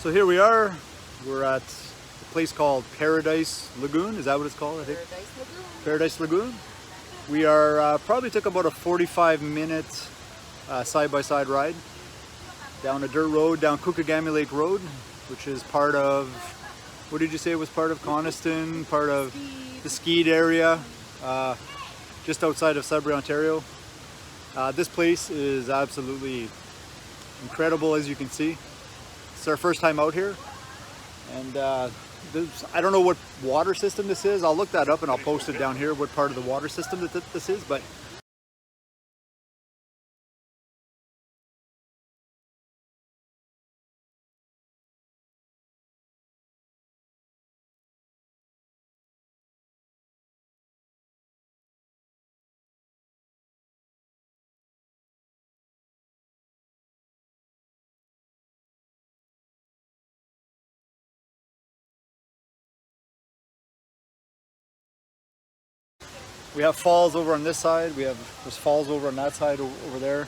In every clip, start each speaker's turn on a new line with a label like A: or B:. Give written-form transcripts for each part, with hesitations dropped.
A: So here we are. We're at a place called Paradise Lagoon. Is that what it's called? I think.
B: Paradise Lagoon.
A: Paradise Lagoon. We are probably took about a 45-minute side-by-side ride down a dirt road, down Cookagami Lake Road, which is part of, what did you say it was part of? Coniston, part of the Skeed area, just outside of Sudbury, Ontario. This place is absolutely incredible, as you can see. It's our first time out here, and I don't know what water system this is. I'll look that up and I'll post it down here, what part of the water system that this is, but we have falls over on this side. There's falls over on that side over there.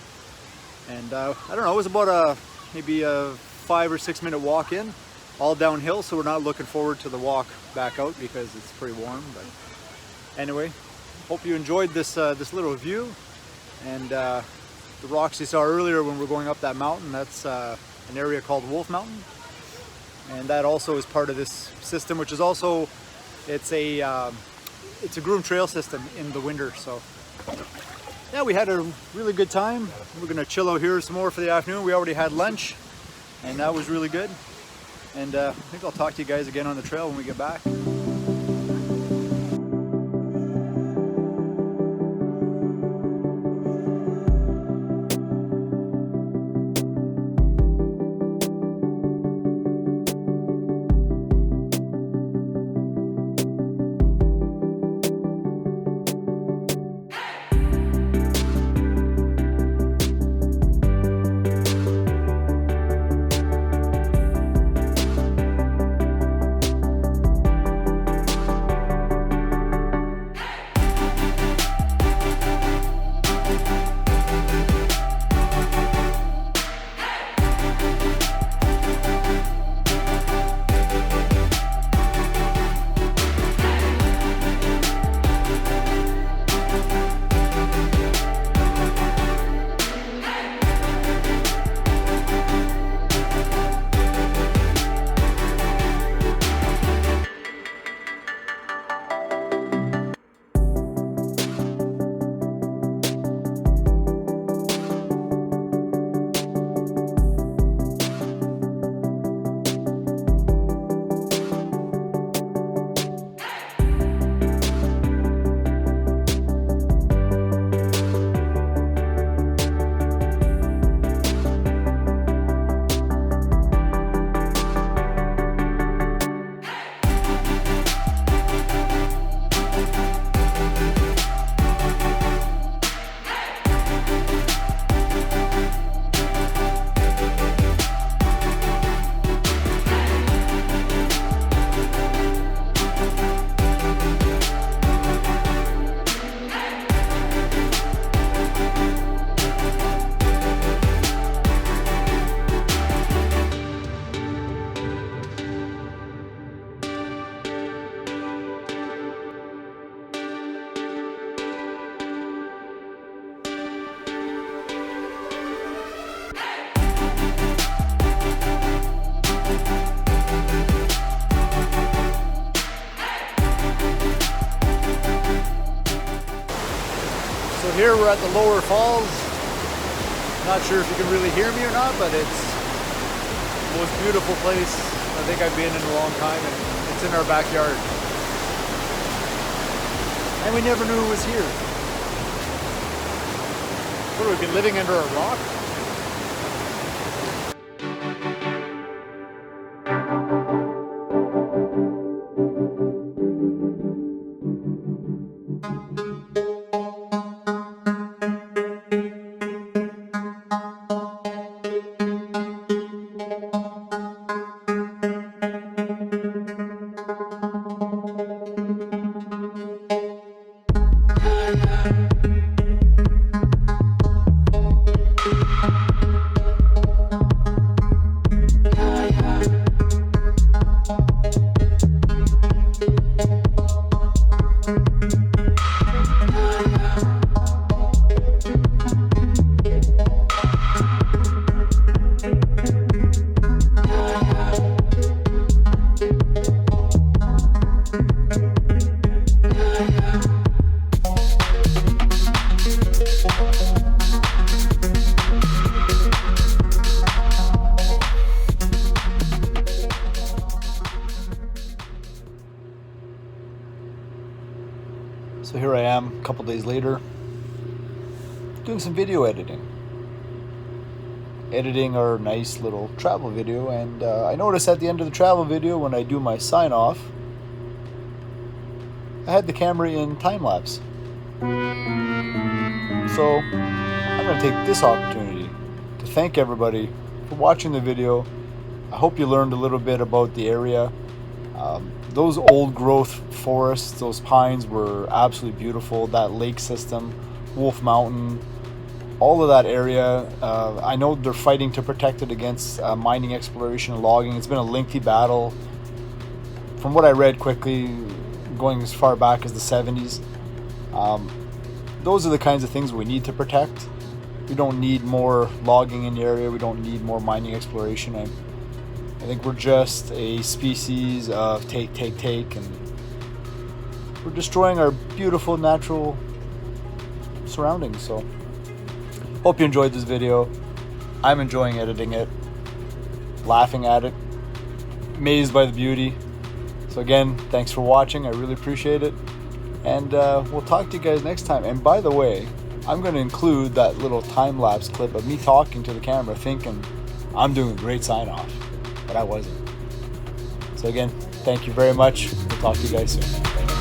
A: And I don't know, it was about maybe a 5 or 6 minute walk in, all downhill. So we're not looking forward to the walk back out because it's pretty warm. But anyway, hope you enjoyed this little view. And the rocks you saw earlier when we were going up that mountain, that's an area called Wolf Mountain. and that also is part of this system, which is also, it's a groomed trail system in the winter. So yeah, we had a really good time. We're gonna chill out here some more for the afternoon. We already had lunch, and that was really good. And I think I'll talk to you guys again on the trail when we get back. So here we're at the lower falls. Not sure if you can really hear me or not, but it's the most beautiful place I think I've been in a long time, and it's in our backyard. And we never knew it was here. What, have we been living under a rock? So here I am a couple days later, doing some video editing. Editing our nice little travel video, and I noticed at the end of the travel video when I do my sign off, I had the camera in time lapse. So I'm going to take this opportunity to thank everybody for watching the video. I hope you learned a little bit about the area. Those old growth forests, those pines were absolutely beautiful. That lake system, Wolf Mountain, all of that area. I know they're fighting to protect it against mining, exploration, and logging. It's been a lengthy battle. From what I read quickly, going as far back as the 70s. Those are the kinds of things we need to protect. We don't need more logging in the area. We don't need more mining, exploration. I think we're just a species of take, and we're destroying our beautiful natural surroundings. So hope you enjoyed this video. I'm enjoying editing it, laughing at it, amazed by the beauty. So again, thanks for watching. I really appreciate it. And we'll talk to you guys next time. And by the way, I'm going to include that little time-lapse clip of me talking to the camera thinking I'm doing a great sign-off, but I wasn't. So again, thank you very much. We'll talk to you guys soon.